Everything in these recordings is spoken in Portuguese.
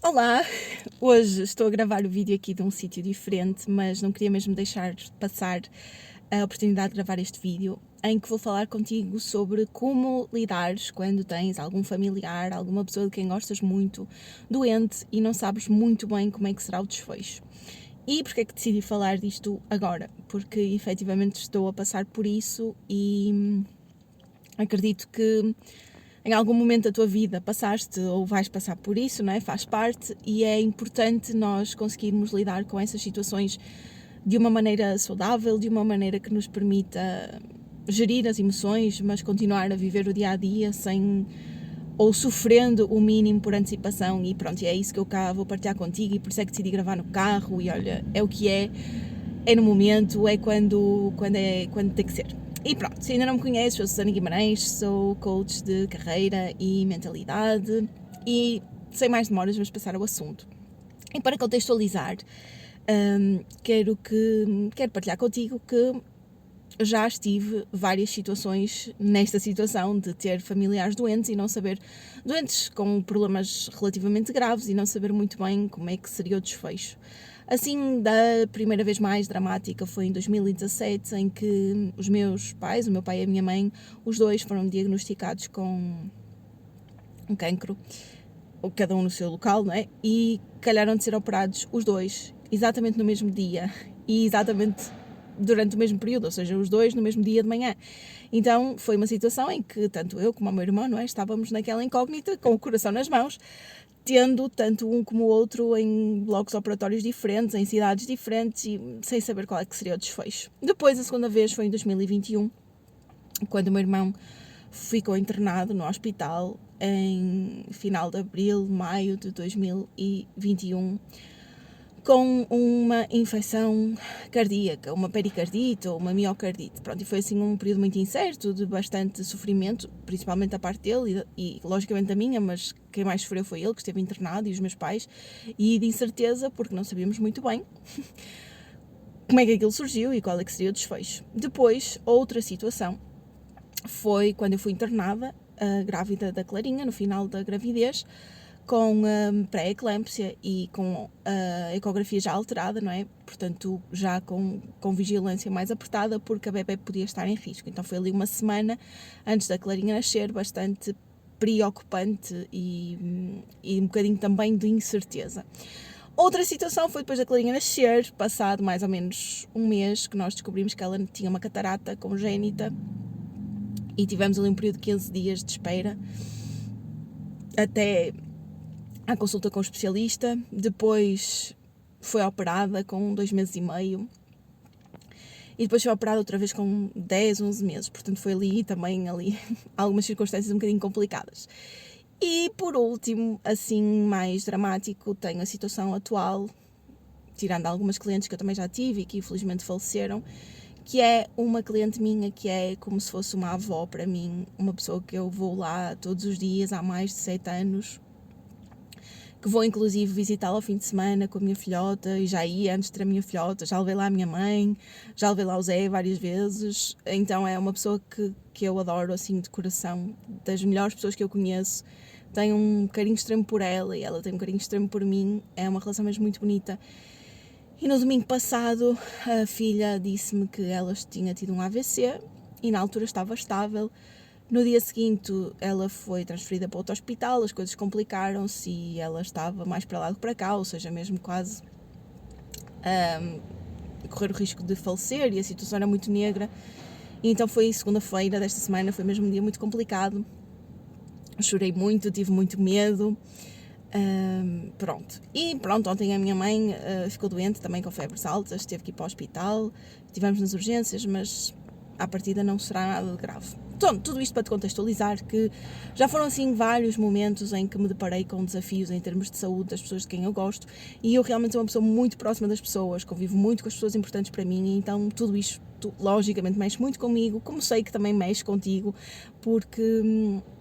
Olá! Hoje estou a gravar o vídeo aqui de um sítio diferente, mas não queria mesmo deixar passar a oportunidade de gravar este vídeo, em que vou falar contigo sobre como lidares quando tens algum familiar, alguma pessoa de quem gostas muito, doente e não sabes muito bem como é que será o desfecho. E porquê é que decidi falar disto agora? Porque efetivamente estou a passar por isso e acredito que em algum momento da tua vida passaste ou vais passar por isso, não é? Faz parte e é importante nós conseguirmos lidar com essas situações de uma maneira saudável, de uma maneira que nos permita gerir as emoções, mas continuar a viver o dia a dia sem ou sofrendo o mínimo por antecipação. E pronto, é isso que eu cá vou partilhar contigo e por isso é que decidi gravar no carro. E olha, é o que é no momento, é quando tem que ser. E pronto, se ainda não me conheces, eu sou Susana Guimarães, sou coach de carreira e mentalidade e sem mais demoras vamos passar ao assunto. E para contextualizar, quero partilhar contigo que já estive várias situações nesta situação de ter familiares doentes e não saber, doentes com problemas relativamente graves e não saber muito bem como é que seria o desfecho. Assim, da primeira vez mais dramática foi em 2017, em que os meus pais, o meu pai e a minha mãe, os dois foram diagnosticados com um cancro, cada um no seu local, não é? E calharam de ser operados os dois, exatamente no mesmo dia e exatamente durante o mesmo período, ou seja, os dois no mesmo dia de manhã. Então foi uma situação em que tanto eu como o meu irmão, não é, estávamos naquela incógnita, com o coração nas mãos, tendo tanto um como o outro em blocos operatórios diferentes, em cidades diferentes e sem saber qual é que seria o desfecho. Depois, a segunda vez foi em 2021, quando o meu irmão ficou internado no hospital em final de abril, maio de 2021, com uma infecção cardíaca, uma pericardite ou uma miocardite. Pronto, e foi assim um período muito incerto, de bastante sofrimento, principalmente da parte dele e logicamente da minha, mas quem mais sofreu foi ele, que esteve internado, e os meus pais, e de incerteza, porque não sabíamos muito bem como é que aquilo surgiu e qual é que seria o desfecho. Depois, outra situação foi quando eu fui internada, grávida da Clarinha, no final da gravidez, com pré-eclâmpsia e com a ecografia já alterada, não é? Portanto, já com vigilância mais apertada, porque a bebé podia estar em risco. Então foi ali uma semana antes da Clarinha nascer, bastante preocupante e um bocadinho também de incerteza. Outra situação foi depois da Clarinha nascer, passado mais ou menos um mês, que nós descobrimos que ela tinha uma catarata congénita e tivemos ali um período de 15 dias de espera até à consulta com o especialista. Depois foi operada com 2 meses e meio e depois foi operada outra vez com 10, 11 meses, portanto foi ali também algumas circunstâncias um bocadinho complicadas. E por último, assim mais dramático, tenho a situação atual, tirando algumas clientes que eu também já tive e que infelizmente faleceram, que é uma cliente minha que é como se fosse uma avó para mim, uma pessoa que eu vou lá todos os dias há mais de 7 anos, que vou inclusive visitá-la ao fim de semana com a minha filhota, e já ia antes de ter a minha filhota, já levei lá a minha mãe, já levei lá o Zé várias vezes. Então é uma pessoa que eu adoro assim de coração, das melhores pessoas que eu conheço. Tenho um carinho extremo por ela e ela tem um carinho extremo por mim, é uma relação mesmo muito bonita. E no domingo passado a filha disse-me que ela tinha tido um AVC e na altura estava estável. No dia seguinte ela foi transferida para outro hospital, as coisas complicaram-se e ela estava mais para lá do que para cá, ou seja, mesmo quase a correr o risco de falecer, e a situação era muito negra. E então foi segunda-feira desta semana, foi mesmo um dia muito complicado. Chorei muito, tive muito medo. Pronto, ontem a minha mãe ficou doente também com febres altas, teve que ir para o hospital, estivemos nas urgências, mas à partida não será nada de grave. Então, tudo isto para te contextualizar que já foram assim vários momentos em que me deparei com desafios em termos de saúde das pessoas de quem eu gosto, e eu realmente sou uma pessoa muito próxima das pessoas, convivo muito com as pessoas importantes para mim, e então tudo isto logicamente mexe muito comigo, como sei que também mexe contigo, porque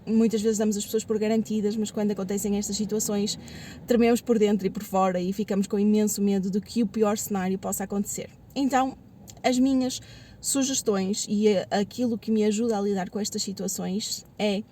muitas vezes damos as pessoas por garantidas, mas quando acontecem estas situações trememos por dentro e por fora e ficamos com imenso medo de que o pior cenário possa acontecer. Então, as minhas sugestões e aquilo que me ajuda a lidar com estas situações é,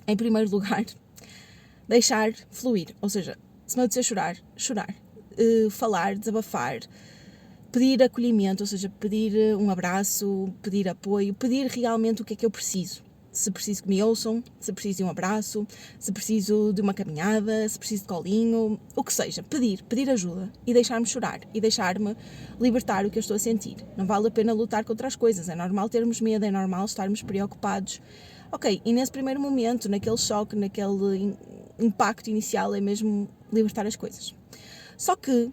em primeiro lugar, deixar fluir, ou seja, Se me apetecer chorar, chorar. Falar, desabafar, pedir acolhimento, ou seja, pedir um abraço, pedir apoio, pedir realmente o que é que eu preciso. Se preciso que me ouçam, se preciso de um abraço, se preciso de uma caminhada, se preciso de colinho, o que seja, pedir ajuda e deixar-me chorar e deixar-me libertar o que eu estou a sentir. Não vale a pena lutar contra as coisas, é normal termos medo, é normal estarmos preocupados. Ok, e nesse primeiro momento, naquele choque, naquele impacto inicial, é mesmo libertar as coisas. Só que,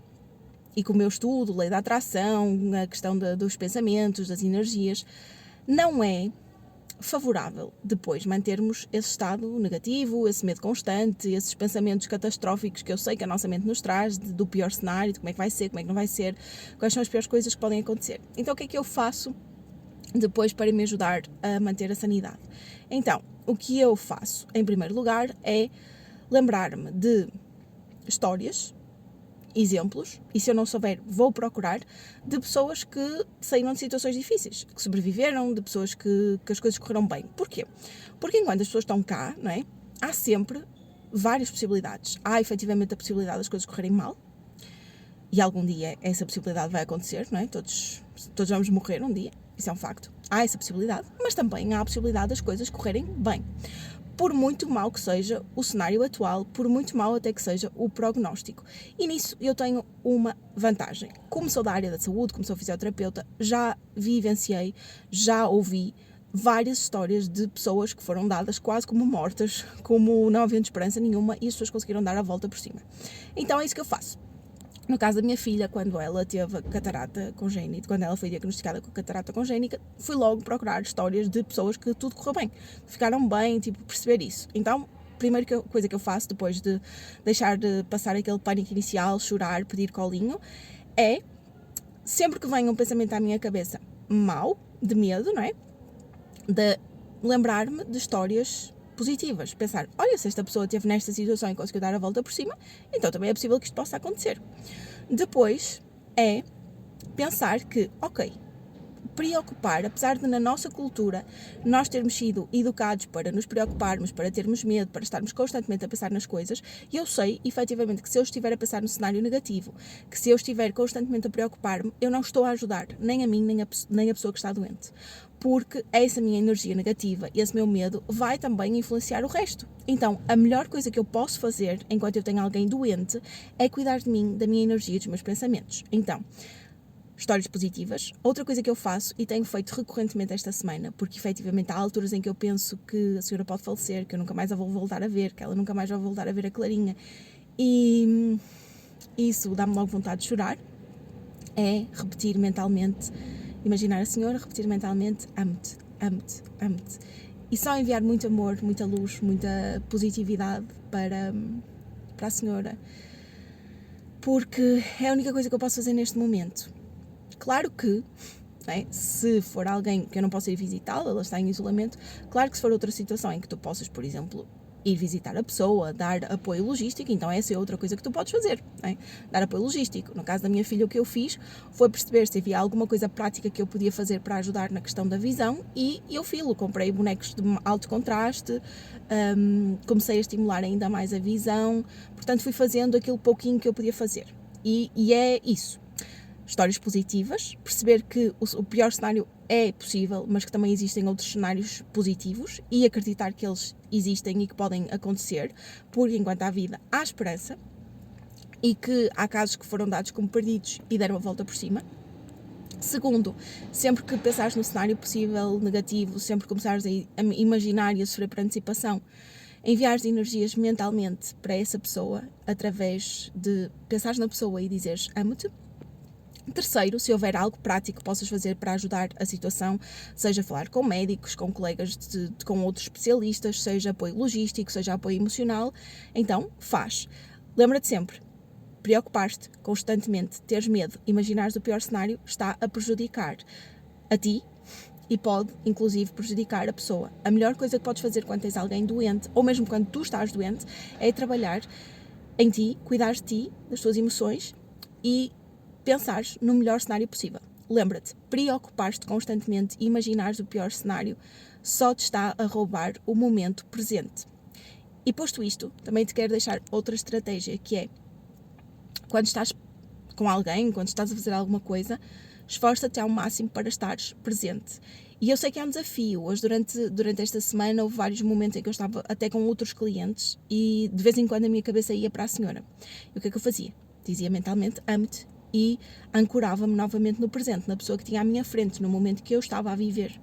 e com o meu estudo, lei da atração, a questão dos pensamentos, das energias, não é favorável depois mantermos esse estado negativo, esse medo constante, esses pensamentos catastróficos que eu sei que a nossa mente nos traz, do pior cenário, de como é que vai ser, como é que não vai ser, quais são as piores coisas que podem acontecer. Então o que é que eu faço depois para me ajudar a manter a sanidade? Então, o que eu faço em primeiro lugar é lembrar-me de histórias, exemplos, e se eu não souber, vou procurar, de pessoas que saíram de situações difíceis, que sobreviveram, de pessoas que as coisas correram bem. Porquê? Porque enquanto as pessoas estão cá, não é? Há sempre várias possibilidades. Há efetivamente a possibilidade das coisas correrem mal, e algum dia essa possibilidade vai acontecer, não é? Todos vamos morrer um dia, isso é um facto. Há essa possibilidade, mas também há a possibilidade das coisas correrem bem. Por muito mau que seja o cenário atual, por muito mau até que seja o prognóstico. E nisso eu tenho uma vantagem. Como sou da área da saúde, como sou fisioterapeuta, já vivenciei, já ouvi várias histórias de pessoas que foram dadas quase como mortas, como não havendo esperança nenhuma, e as pessoas conseguiram dar a volta por cima. Então é isso que eu faço. No caso da minha filha, quando ela teve catarata congénita, quando ela foi diagnosticada com catarata congénita, fui logo procurar histórias de pessoas que tudo correu bem, ficaram bem, perceber isso. Então, a primeira coisa que eu faço depois de deixar de passar aquele pânico inicial, chorar, pedir colinho, é, sempre que vem um pensamento à minha cabeça mau, de medo, não é? De lembrar-me de histórias positivas, pensar, olha, se esta pessoa esteve nesta situação e conseguiu dar a volta por cima, então também é possível que isto possa acontecer. Depois é pensar que, ok, preocupar, apesar de na nossa cultura nós termos sido educados para nos preocuparmos, para termos medo, para estarmos constantemente a pensar nas coisas, e eu sei, efetivamente, que se eu estiver a pensar no cenário negativo, que se eu estiver constantemente a preocupar-me, eu não estou a ajudar nem a mim, nem a pessoa que está doente. Porque essa minha energia negativa, esse meu medo, vai também influenciar o resto. Então, a melhor coisa que eu posso fazer, enquanto eu tenho alguém doente, é cuidar de mim, da minha energia e dos meus pensamentos. Então, histórias positivas. Outra coisa que eu faço, e tenho feito recorrentemente esta semana, porque efetivamente há alturas em que eu penso que a senhora pode falecer, que eu nunca mais a vou voltar a ver, que ela nunca mais vai voltar a ver a Clarinha, e isso dá-me logo vontade de chorar, é repetir mentalmente, imaginar a senhora, repetir mentalmente, amo-te, amo-te, amo-te. E só enviar muito amor, muita luz, muita positividade para a senhora, porque é a única coisa que eu posso fazer neste momento. Claro que, se for alguém que eu não possa ir visitá-la, ela está em isolamento, claro que se for outra situação em que tu possas, por exemplo, ir visitar a pessoa, dar apoio logístico, então essa é outra coisa que tu podes fazer, dar apoio logístico. No caso da minha filha, o que eu fiz foi perceber se havia alguma coisa prática que eu podia fazer para ajudar na questão da visão, e eu comprei bonecos de alto contraste, comecei a estimular ainda mais a visão, portanto fui fazendo aquilo pouquinho que eu podia fazer, e é isso. Histórias positivas, perceber que o pior cenário é possível, mas que também existem outros cenários positivos, e acreditar que eles existem e que podem acontecer, porque enquanto há vida há esperança, e que há casos que foram dados como perdidos e deram a volta por cima. Segundo, sempre que pensares no cenário possível negativo, sempre que começares a imaginar e a sofrer por antecipação, enviares energias mentalmente para essa pessoa, através de pensares na pessoa e dizeres amo-te. Terceiro, se houver algo prático que possas fazer para ajudar a situação, seja falar com médicos, com colegas, com outros especialistas, seja apoio logístico, seja apoio emocional, então faz. Lembra-te sempre, preocupar-te constantemente, teres medo, imaginares o pior cenário, está a prejudicar a ti e pode, inclusive, prejudicar a pessoa. A melhor coisa que podes fazer quando tens alguém doente, ou mesmo quando tu estás doente, é trabalhar em ti, cuidar de ti, das tuas emoções e pensares no melhor cenário possível. Lembra-te, preocupar-te constantemente e imaginares o pior cenário só te está a roubar o momento presente. E posto isto, também te quero deixar outra estratégia, que é quando estás com alguém, quando estás a fazer alguma coisa, esforça-te ao máximo para estares presente. E eu sei que é um desafio. Hoje, durante esta semana, houve vários momentos em que eu estava até com outros clientes e de vez em quando a minha cabeça ia para a senhora. E o que é que eu fazia? Dizia mentalmente, amo-te, e ancorava-me novamente no presente, na pessoa que tinha à minha frente, no momento que eu estava a viver.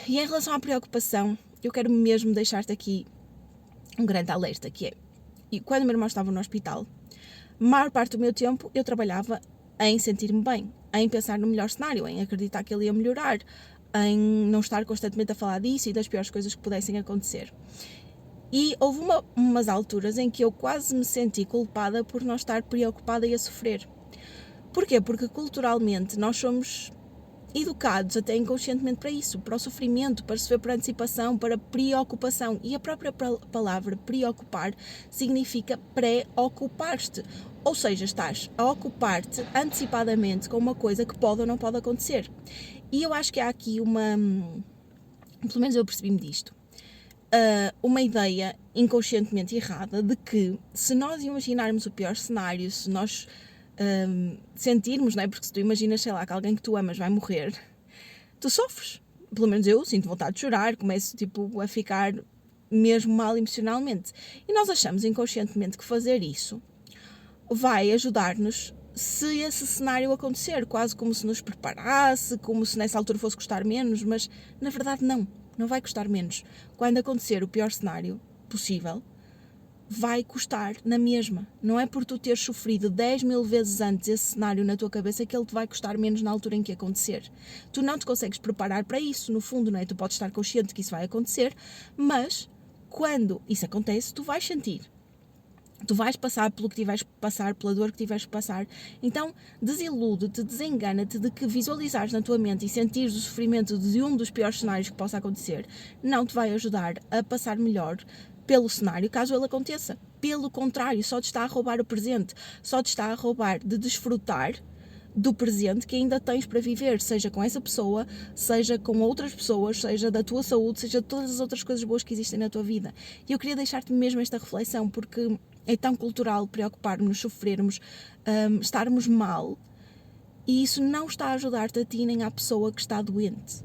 E em relação à preocupação, eu quero mesmo deixar-te aqui um grande alerta, que é, e quando o meu irmão estava no hospital, a maior parte do meu tempo eu trabalhava em sentir-me bem, em pensar no melhor cenário, em acreditar que ele ia melhorar, em não estar constantemente a falar disso e das piores coisas que pudessem acontecer. E houve umas alturas em que eu quase me senti culpada por não estar preocupada e a sofrer. Porquê? Porque culturalmente nós somos educados até inconscientemente para isso, para o sofrimento, para sofrer por antecipação, para preocupação. E a própria palavra preocupar significa pré-ocupar-te. Ou seja, estás a ocupar-te antecipadamente com uma coisa que pode ou não pode acontecer. E eu acho que há aqui pelo menos eu percebi-me disto, uma ideia inconscientemente errada de que se nós imaginarmos o pior cenário, se nós sentirmos, não é? Porque se tu imaginas, sei lá, que alguém que tu amas vai morrer, tu sofres. Pelo menos eu sinto vontade de chorar, começo tipo a ficar mesmo mal emocionalmente. E nós achamos inconscientemente que fazer isso vai ajudar-nos se esse cenário acontecer, quase como se nos preparasse, como se nessa altura fosse custar menos, mas na verdade não vai custar menos. Quando acontecer o pior cenário possível, vai custar na mesma. Não é por tu teres sofrido 10.000 vezes antes esse cenário na tua cabeça que ele te vai custar menos na altura em que acontecer. Tu não te consegues preparar para isso, no fundo, não é? Tu podes estar consciente que isso vai acontecer, mas quando isso acontece, tu vais sentir. Tu vais passar pelo que tiveres que passar, pela dor que tiveres que passar. Então, desilude-te, desengana-te de que visualizares na tua mente e sentires o sofrimento de um dos piores cenários que possa acontecer não te vai ajudar a passar melhor pelo cenário, caso ele aconteça. Pelo contrário, só te está a roubar o presente, só te está a roubar de desfrutar do presente que ainda tens para viver, seja com essa pessoa, seja com outras pessoas, seja da tua saúde, seja de todas as outras coisas boas que existem na tua vida. E eu queria deixar-te mesmo esta reflexão, porque é tão cultural preocupar-nos, sofrermos, estarmos mal, e isso não está a ajudar-te a ti nem à pessoa que está doente.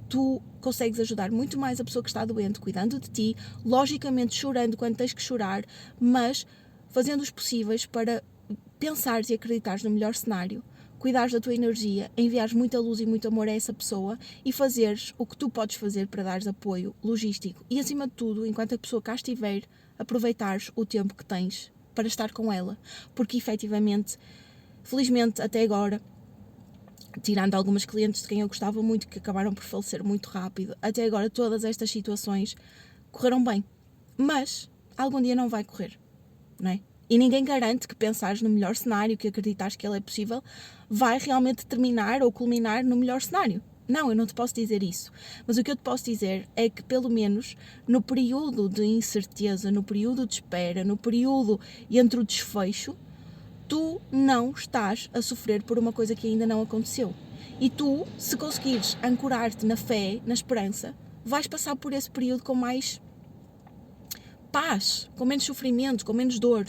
Tu consegues ajudar muito mais a pessoa que está doente, cuidando de ti, logicamente chorando quando tens que chorar, mas fazendo os possíveis para pensares e acreditares no melhor cenário, cuidares da tua energia, enviares muita luz e muito amor a essa pessoa e fazeres o que tu podes fazer para dares apoio logístico. E acima de tudo, enquanto a pessoa cá estiver, aproveitares o tempo que tens para estar com ela. Porque efetivamente, felizmente até agora, tirando algumas clientes de quem eu gostava muito, que acabaram por falecer muito rápido, até agora todas estas situações correram bem. Mas algum dia não vai correr, não é? E ninguém garante que pensares no melhor cenário, que acreditares que ele é possível, vai realmente terminar ou culminar no melhor cenário. Não, eu não te posso dizer isso. Mas o que eu te posso dizer é que, pelo menos, no período de incerteza, no período de espera, no período entre o desfecho, tu não estás a sofrer por uma coisa que ainda não aconteceu. E tu, se conseguires ancorar-te na fé, na esperança, vais passar por esse período com mais paz, com menos sofrimento, com menos dor.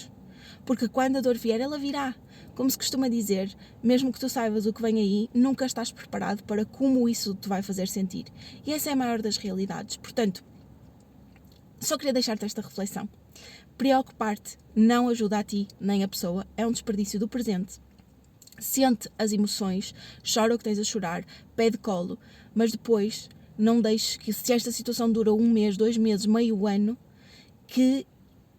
Porque quando a dor vier, ela virá. Como se costuma dizer, mesmo que tu saibas o que vem aí, nunca estás preparado para como isso te vai fazer sentir. E essa é a maior das realidades. Portanto, só queria deixar-te esta reflexão. Preocupar-te não ajuda a ti nem a pessoa, é um desperdício do presente. Sente as emoções, chora o que tens a chorar, pede colo, mas depois não deixes que, se esta situação dura 1 mês, 2 meses, meio ano, que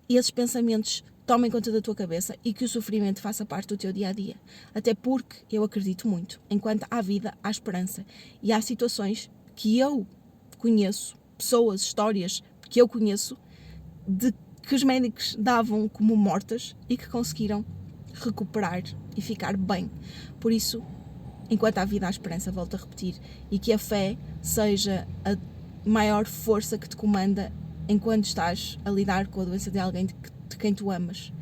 esses pensamentos tomem conta da tua cabeça e que o sofrimento faça parte do teu dia-a-dia. Até porque eu acredito muito, enquanto há vida, há esperança. E há situações que eu conheço, pessoas, histórias que eu conheço, de que os médicos davam como mortas e que conseguiram recuperar e ficar bem. Por isso, enquanto há vida, há esperança, volto a repetir, e que a fé seja a maior força que te comanda enquanto estás a lidar com a doença de alguém de quem tu amas.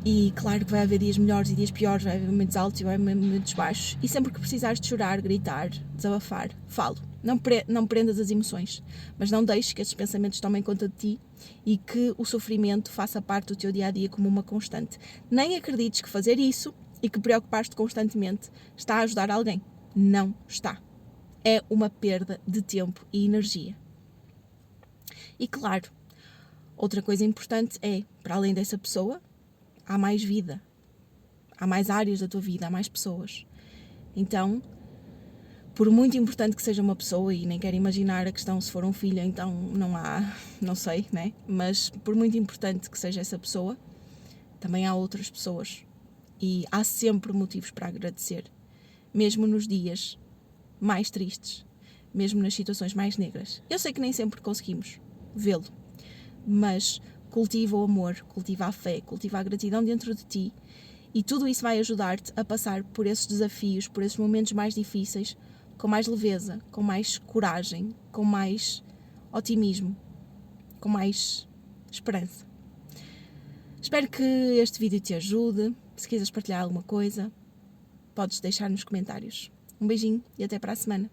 E claro que vai haver dias melhores e dias piores, vai haver momentos altos e vai haver momentos baixos, e sempre que precisares de chorar, gritar, desabafar, falo. Não prendas as emoções, mas não deixes que esses pensamentos tomem conta de ti, e que o sofrimento faça parte do teu dia-a-dia como uma constante. Nem acredites que fazer isso e que preocupar-te constantemente está a ajudar alguém. Não está. É uma perda de tempo e energia. E claro, outra coisa importante é, para além dessa pessoa, há mais vida. Há mais áreas da tua vida, há mais pessoas. Então, por muito importante que seja uma pessoa, e nem quero imaginar a questão se for um filho, então não sei, né? Mas por muito importante que seja essa pessoa, também há outras pessoas. E há sempre motivos para agradecer. Mesmo nos dias mais tristes, mesmo nas situações mais negras. Eu sei que nem sempre conseguimos vê-lo, mas cultiva o amor, cultiva a fé, cultiva a gratidão dentro de ti, e tudo isso vai ajudar-te a passar por esses desafios, por esses momentos mais difíceis, com mais leveza, com mais coragem, com mais otimismo, com mais esperança. Espero que este vídeo te ajude. Se quiseres partilhar alguma coisa, podes deixar nos comentários. Um beijinho e até para a semana.